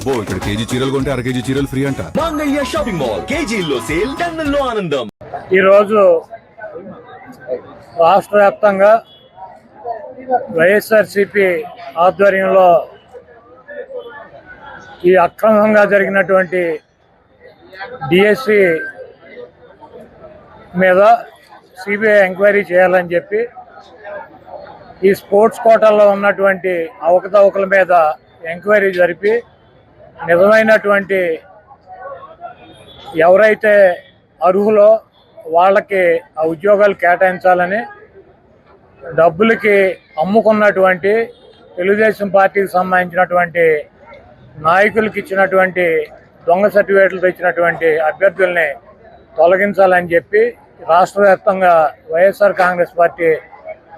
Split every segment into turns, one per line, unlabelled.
అబ్బో ఇక్కడ కేజీ చీరలు కొంటే అర కేజీ చీరలు ఫ్రీ అంట.
మంగళ్య షాపింగ్ మాల్, కేజీల్లో సేల్, టన్నుల్లో ఆనందం.
ఈరోజు రాష్ట్ర వ్యాప్తంగా వైఎస్ఆర్సీపీ ఆధ్వర్యంలో ఈ అక్రమంగా జరిగినటువంటి డిఎస్సి మీద సిబిఐ ఎంక్వైరీ చేయాలని చెప్పి, ఈ స్పోర్ట్స్ కోటాల్లో ఉన్నటువంటి అవకతవకల మీద ఎంక్వైరీ జరిపి నిజమైనటువంటి ఎవరైతే అర్హులో వాళ్ళకి ఆ ఉద్యోగాలు కేటాయించాలని, డబ్బులకి అమ్ముకున్నటువంటి తెలుగుదేశం పార్టీకి సంబంధించినటువంటి నాయకులకి ఇచ్చినటువంటి దొంగ సర్టిఫికేట్లు ఇచ్చినటువంటి అభ్యర్థుల్ని తొలగించాలని చెప్పి రాష్ట్ర వ్యాప్తంగా వైఎస్ఆర్ కాంగ్రెస్ పార్టీ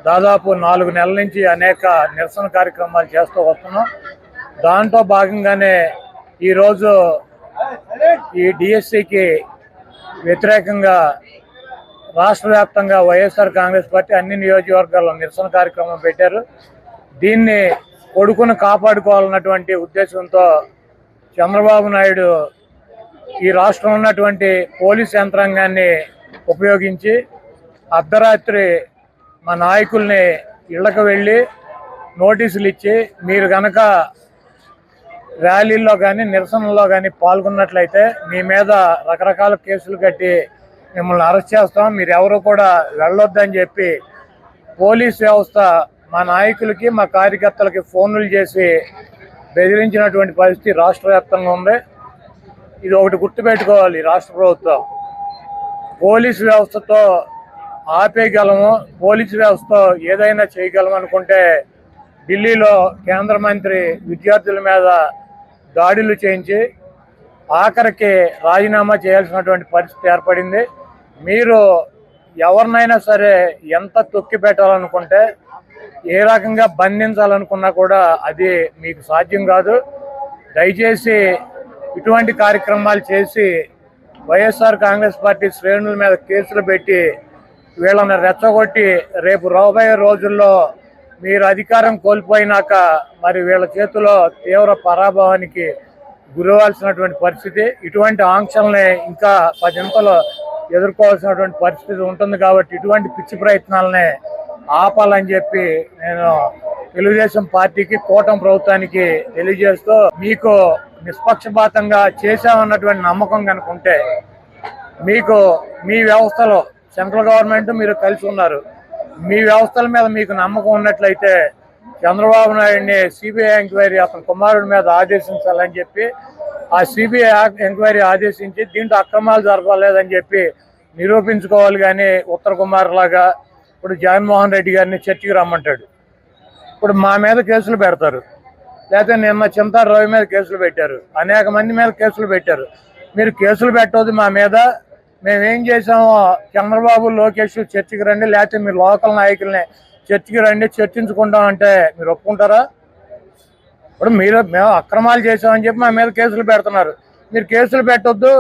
దాదాపు 4 నెలల నుంచి అనేక నిరసన కార్యక్రమాలు చేస్తూ వస్తున్నాం. దాంట్లో భాగంగానే ఈరోజు ఈ డిఎస్సికి వ్యతిరేకంగా రాష్ట్ర వ్యాప్తంగా వైఎస్ఆర్ కాంగ్రెస్ పార్టీ అన్ని నియోజకవర్గాల్లో నిరసన కార్యక్రమం పెట్టారు. దీన్ని కొడుకును కాపాడుకోవాలన్నటువంటి ఉద్దేశంతో చంద్రబాబు నాయుడు ఈ రాష్ట్రంలో ఉన్నటువంటి పోలీస్ యంత్రాంగాన్ని ఉపయోగించి అర్ధరాత్రి మా నాయకుల్ని ఇళ్లకు వెళ్ళి నోటీసులు ఇచ్చి, మీరు కనుక ర్యాలీల్లో కానీ నిరసనల్లో కానీ పాల్గొన్నట్లయితే మీ మీద రకరకాల కేసులు కట్టి మిమ్మల్ని అరెస్ట్ చేస్తాం, మీరు ఎవరు కూడా వెళ్ళొద్దని చెప్పి పోలీస్ వ్యవస్థ మా నాయకులకి మా కార్యకర్తలకి ఫోన్లు చేసి బెదిరించినటువంటి పరిస్థితి రాష్ట్ర వ్యాప్తంగా ఉంది. ఇది ఒకటి గుర్తుపెట్టుకోవాలి, రాష్ట్ర ప్రభుత్వం పోలీసు వ్యవస్థతో ఆపేయగలము, పోలీసు వ్యవస్థతో ఏదైనా చేయగలము అనుకుంటే ఢిల్లీలో కేంద్ర మంత్రి విద్యార్థుల మీద దాడులు చేయించి ఆఖరికి రాజీనామా చేయాల్సినటువంటి పరిస్థితి ఏర్పడింది. మీరు ఎవరినైనా సరే ఎంత తొక్కి పెట్టాలనుకుంటే, ఏ రకంగా బంధించాలనుకున్నా కూడా అది మీకు సాధ్యం కాదు. దయచేసి ఇటువంటి కార్యక్రమాలు చేసి వైఎస్ఆర్ కాంగ్రెస్ పార్టీ శ్రేణుల మీద కేసులు పెట్టి వీళ్ళని రెచ్చగొట్టి రేపు రాబోయే రోజుల్లో మీరు అధికారం కోల్పోయినాక మరి వీళ్ళ చేతిలో తీవ్ర పరాభవానికి గురవాల్సినటువంటి పరిస్థితి, ఇటువంటి ఆంక్షల్ని ఇంకా 10 ఇంతలు ఎదుర్కోవాల్సినటువంటి పరిస్థితి ఉంటుంది. కాబట్టి ఇటువంటి పిచ్చి ప్రయత్నాలని ఆపాలని చెప్పి నేను తెలుగుదేశం పార్టీకి, కూటమి ప్రభుత్వానికి తెలియజేస్తూ, మీకు నిష్పక్షపాతంగా చేశామన్నటువంటి నమ్మకం కనుక ఉంటే, మీకు మీ వ్యవస్థలో సెంట్రల్ గవర్నమెంట్ మీరు కలిసి ఉన్నారు, మీ వ్యవస్థల మీద మీకు నమ్మకం ఉన్నట్లయితే చంద్రబాబు నాయుడిని సిబిఐ ఎంక్వైరీ అతని కుమారుడి మీద ఆదేశించాలని చెప్పి, ఆ సిబిఐ ఎంక్వైరీ ఆదేశించి దీంట్లో అక్రమాలు జరగలేదని చెప్పి నిరూపించుకోవాలి. కానీ ఉత్తర కుమార్ లాగా ఇప్పుడు జగన్మోహన్ రెడ్డి గారిని చర్చకి రమ్మంటాడు, ఇప్పుడు మా మీద కేసులు పెడతారు, లేకపోతే నిన్న చింతారు రవి మీద కేసులు పెట్టారు, అనేక మంది మీద కేసులు పెట్టారు. మీరు కేసులు పెట్టవద్దు మా మీద, మేమేం చేసామో చంద్రబాబు లోకేష్ చర్చకి రండి, లేకపోతే మీరు లోకల్ నాయకుల్ని చర్చకి రండి, చర్చించుకుంటాం అంటే మీరు ఒప్పుకుంటారా? ఇప్పుడు మేము అక్రమాలు చేసామని చెప్పి మా మీద కేసులు పెడుతున్నారు. మీరు కేసులు పెట్టొద్దు,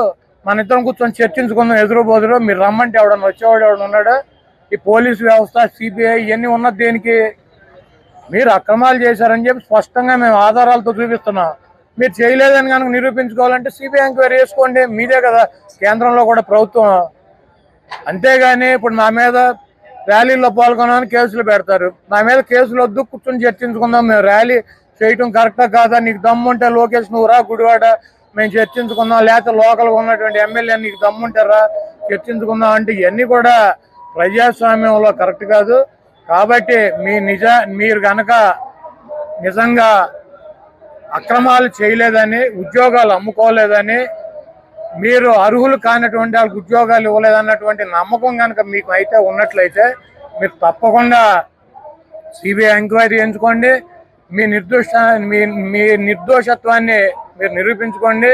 మన ఇద్దరం కూర్చొని చర్చించుకుందాం ఎదురు బోదురు, మీరు రమ్మంటే ఎవడన్నా వచ్చేవాడు ఎవడన్నా ఉన్నాడా? ఈ పోలీసు వ్యవస్థ, సిబిఐ ఇవన్నీ ఉన్నది దేనికి? మీరు అక్రమాలు చేశారని చెప్పి స్పష్టంగా మేము ఆధారాలతో చూపిస్తున్నాం. మీరు చేయలేదని కనుక నిరూపించుకోవాలంటే సిబిఐ ఎంక్వైరీ చేసుకోండి, మీదే కదా కేంద్రంలో కూడా ప్రభుత్వం. అంతేగాని ఇప్పుడు నా మీద ర్యాలీలో పాల్గొనని కేసులు పెడతారు, నా మీద కేసులు వద్దు, కూర్చొని చర్చించుకుందాం, మేము ర్యాలీ చేయటం కరెక్టా కాదా, నీకు దమ్ముంటే లోకేష్ నువ్వు రా గుడివాడ మేము చర్చించుకుందాం, లేకపోతే లోకల్గా ఉన్నటువంటి ఎమ్మెల్యే నీకు దమ్ముంటారా చర్చించుకుందాం అంటే ఇవన్నీ కూడా ప్రజాస్వామ్యంలో కరెక్ట్ కాదు. కాబట్టి మీరు కనుక నిజంగా అక్రమాలు చేయలేదని, ఉద్యోగాలు అమ్ముకోలేదని, మీరు అర్హులు కానటువంటి వాళ్ళకి ఉద్యోగాలు ఇవ్వలేదన్నటువంటి నమ్మకం కనుక మీకు అయితే ఉన్నట్లయితే మీరు తప్పకుండా సిబిఐ ఎంక్వైరీ ఎంచుకోండి, మీ నిర్దోషత్వాన్ని మీరు నిరూపించుకోండి.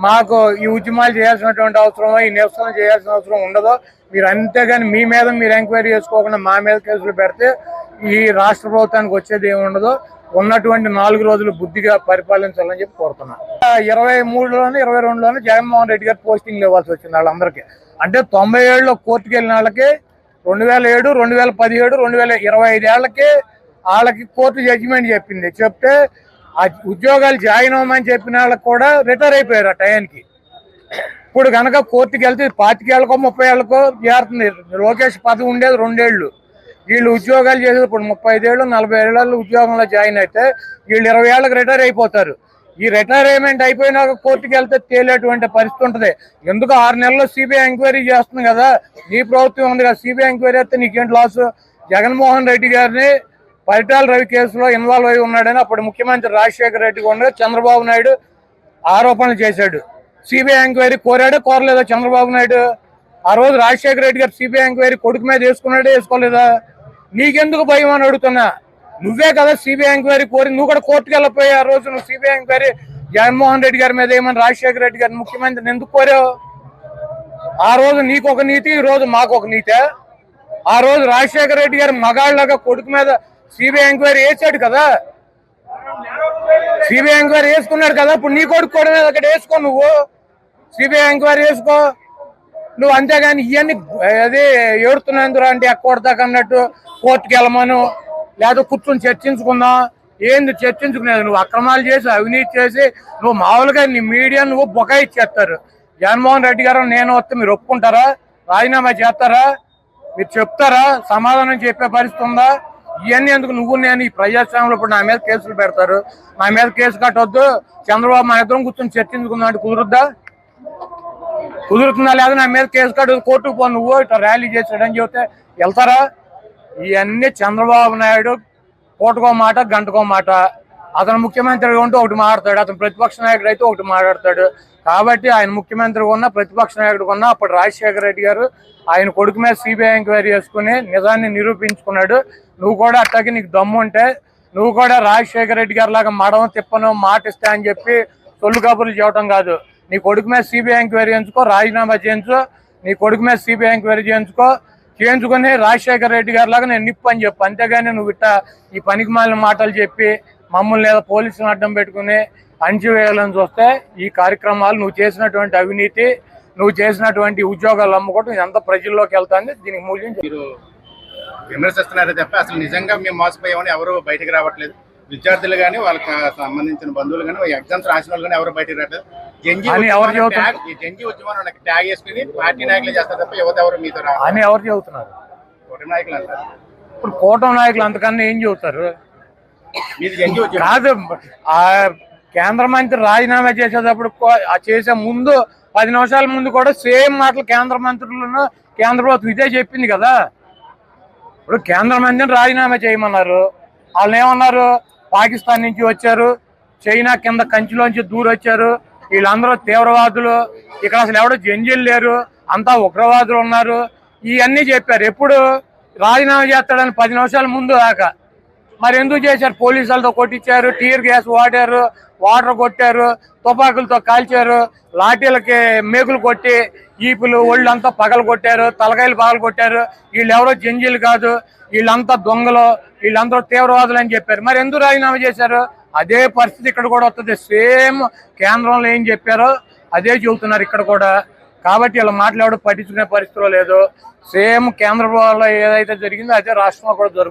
మాకు ఈ ఉద్యమాలు చేయాల్సినటువంటి అవసరం, ఈ నిరసన చేయాల్సిన అవసరం ఉండదు. మీరు అంతేగాని మీ మీద మీరు ఎంక్వైరీ చేసుకోకుండా మా మీద కేసులు పెడితే ఈ రాష్ట్ర ప్రభుత్వానికి వచ్చేది ఏమి ఉండదు. ఉన్నటువంటి 4 రోజులు బుద్ధిగా పరిపాలించాలని చెప్పి కోరుతున్నాను. 23లోనే 22లోనే జగన్మోహన్ రెడ్డి గారు పోస్టింగ్లు ఇవ్వాల్సి వచ్చింది వాళ్ళందరికీ. అంటే 97లో కోర్టుకు వెళ్ళిన వాళ్ళకి 2007, 2017, 2025 ఏళ్ళకి వాళ్ళకి కోర్టు జడ్జిమెంట్ చెప్పింది. చెప్తే ఆ ఉద్యోగాలు జాయిన్ అవ్వమని చెప్పిన వాళ్ళకి కూడా రిటైర్ అయిపోయారు ఆ టయానికి. ఇప్పుడు కనుక కోర్టుకి వెళ్తే 25 ఏళ్ళకో 30 ఏళ్ళకో చేరుతుంది. లోకేష్ పదవి ఉండేది 2 ఏళ్ళు, వీళ్ళు ఉద్యోగాలు చేసేది ఇప్పుడు 35 ఏళ్ళు 40 ఏళ్ళు ఉద్యోగంలో జాయిన్ అయితే వీళ్ళు 20 ఏళ్ళకి రిటైర్ అయిపోతారు. ఈ రిటైర్మెంట్ అయిపోయినాక కోర్టుకి వెళ్తే తేలేటువంటి పరిస్థితి ఉంటుంది. ఎందుకు 6 నెలల్లో సిబిఐ ఎంక్వైరీ చేస్తుంది కదా, నీ ప్రభుత్వం ఉంది కదా, సిబిఐ ఎంక్వైరీ అయితే నీకేంటి లాసు? జగన్మోహన్ రెడ్డి గారిని పరిటాల రవి కేసులో ఇన్వాల్వ్ అయి ఉన్నాడని అప్పుడు ముఖ్యమంత్రి రాజశేఖర రెడ్డి ఉండగా చంద్రబాబు నాయుడు ఆరోపణలు చేశాడు. సిబిఐ ఎంక్వైరీ కోరలేదా చంద్రబాబు నాయుడు? ఆ రోజు రాజశేఖర రెడ్డి గారు సిబిఐ ఎంక్వైరీ కొడుకు మీద వేసుకున్నాడే, వేసుకోలేదా? నీకెందుకు భయం అని అడుగుతున్నా. నువ్వే కదా సిబిఐ ఎంక్వైరీ కోరి, నువ్వు కూడా కోర్టుకు వెళ్ళిపోయి ఆ రోజు నువ్వు సిబిఐ ఎంక్వైరీ జగన్మోహన్ రెడ్డి గారి మీద ఏమని రాజశేఖర రెడ్డి గారిని ముఖ్యమంత్రిని ఎందుకు కోరావు? ఆ రోజు నీకు ఒక నీతి, ఈ రోజు మాకు ఒక నీతే. ఆ రోజు రాజశేఖర రెడ్డి గారు మగాళ్ళగా కొడుకు మీద సిబిఐ ఎంక్వైరీ వేసాడు కదా, సిబిఐ ఎంక్వైరీ వేసుకున్నాడు కదా. ఇప్పుడు నీ కొడుకు కూడా మీద అక్కడ వేసుకో, నువ్వు సిబిఐ ఎంక్వైరీ వేసుకో నువ్వు. అంతేగాని ఇవన్నీ అదే ఏడుతున్నందుకు అంటే ఎక్కడదాకా అన్నట్టు కోర్టుకి వెళ్ళమను, లేదా కూర్చొని చర్చించుకుందాం. ఏంది చర్చించుకునేది? నువ్వు అక్రమాలు చేసి అవినీతి చేసి నువ్వు మామూలుగా నీ మీడియా నువ్వు బొకాయిచ్చేస్తారు. జగన్మోహన్ రెడ్డి గారు నేను వస్తే మీరు ఒప్పుకుంటారా? రాజీనామా చేస్తారా? మీరు చెప్తారా? సమాధానం చెప్పే పరిస్థితి ఉందా? ఇవన్నీ ఎందుకు? నువ్వు నేను ఈ ప్రజాస్వామ్యంలో ఇప్పుడు నా మీద కేసులు పెడతారు, నా మీద కేసు కట్టొద్దు, చంద్రబాబు మా ఇద్దరం కూర్చొని చర్చించుకుందాం అంటే కుదురుద్దా? కుదురుతుందా? లేదా నా మీద కేసు కట్టు, కోర్టుకు పో, నువ్వు ఇట్లా ర్యాలీ చేసాడని చెబితే వెళ్తారా? ఇవన్నీ చంద్రబాబు నాయుడు పూటకో మాట గంటకో మాట. అతను ముఖ్యమంత్రి ఉంటే ఒకటి మాట్లాడతాడు, అతను ప్రతిపక్ష నాయకుడు అయితే ఒకటి మాట్లాడతాడు. కాబట్టి ఆయన ముఖ్యమంత్రి ఉన్నా ప్రతిపక్ష నాయకుడు ఉన్నా అప్పుడు రాజశేఖర రెడ్డి గారు ఆయన కొడుకు మీద సిబిఐ ఎంక్వైరీ చేసుకుని నిజాన్ని నిరూపించుకున్నాడు. నువ్వు కూడా అట్లాగే నీకు దమ్ము ఉంటే నువ్వు కూడా రాజశేఖర రెడ్డి గారి లాగా మడవ తిప్పను మాట ఇస్తా అని చెప్పి సొల్లు కబుర్లు చేయటం కాదు. నీ కొడుకు మీద సిబిఐ ఎంక్వైరీ చేయించుకో, రాజీనామా చేయించు, నీ కొడుకు మీద సిబిఐ ఎంక్వైరీ చేయించుకొని రాజశేఖర రెడ్డి గారి లాగా నేను నిప్పు అని చెప్పు. అంతేగాని నువ్వు ఇట్లా ఈ పనికి మాలిన మాటలు చెప్పి మమ్మల్ని లేదా పోలీసులను అడ్డం పెట్టుకుని అణచివేయాలని చూస్తే ఈ కార్యక్రమాలు నువ్వు చేసినటువంటి అవినీతి, నువ్వు చేసినటువంటి ఉద్యోగాలు అమ్ముకోవడం ఇదంతా ప్రజల్లోకి వెళ్తుంది. దీనికి మూల్యం
మీరు విమర్శిస్తున్నారే తప్ప అసలు నిజంగా మేము మోసపోయామని ఎవరు బయటకు రావట్లేదు. విద్యార్థులు కానీ వాళ్ళకి సంబంధించిన బంధువులు కానీ ఎగ్జామ్స్ రాసిన వాళ్ళు కానీ ఎవరు బయటకు రావట్లేదు. జంజీ ఉద్యమం ట్యాగ్ వేసుకుని పార్టీ నాయకులు చేస్తారు తప్ప యువత ఎవరు మీతో
అని ఎవరు చెబుతున్నారు?
కూటమి నాయకులు అంటారు.
ఇప్పుడు కూటమి నాయకులు అంతకన్నా ఏం చెబుతారు?
మీది జంజీ ఉద్యమం
కాదు. ఆ కేంద్ర మంత్రి రాజీనామా చేసేటప్పుడు చేసే ముందు 10 నిమిషాల ముందు కూడా సేమ్ మాటలు కేంద్ర మంత్రులను కేంద్ర ప్రభుత్వం ఇదే చెప్పింది కదా. ఇప్పుడు కేంద్ర మంత్రిని రాజీనామా చేయమన్నారు, వాళ్ళు ఏమన్నారు? పాకిస్తాన్ నుంచి వచ్చారు, చైనా కింద కంచిలోంచి దూరొచ్చారు, వీళ్ళందరూ తీవ్రవాదులు, ఇక్కడ అసలు ఎవడో జంజీలు లేరు, అంతా ఉగ్రవాదులు ఉన్నారు, ఇవన్నీ చెప్పారు. ఎప్పుడు రాజీనామా చేస్తాడని 10 నిమిషాల ముందు దాకా. మరి ఎందుకు చేశారు? పోలీసులతో కొట్టించారు, టీర్ గ్యాస్ వాడారు, వాటర్ కొట్టారు, తుపాకులతో కాల్చారు, లాఠీలకి మేకులు కొట్టి ఈపులు ఒళ్ళంతా పగలు కొట్టారు, తలకాయలు పగలు కొట్టారు. వీళ్ళు ఎవరో జంజీలు కాదు, వీళ్ళంతా దొంగలు, వీళ్ళందరూ తీవ్రవాదులు అని చెప్పారు. మరి ఎందుకు రాజీనామా చేశారు? అదే పరిస్థితి ఇక్కడ కూడా వస్తుంది. సేమ్ కేంద్రంలో ఏం చెప్పారో అదే చెబుతున్నారు ఇక్కడ కూడా. కాబట్టి వీళ్ళ మాట్లాడు పట్టించుకునే పరిస్థితిలో లేదు. సేమ్ కేంద్రంలో ఏదైతే జరిగిందో అదే రాష్ట్రంలో కూడా జరుగుతుంది.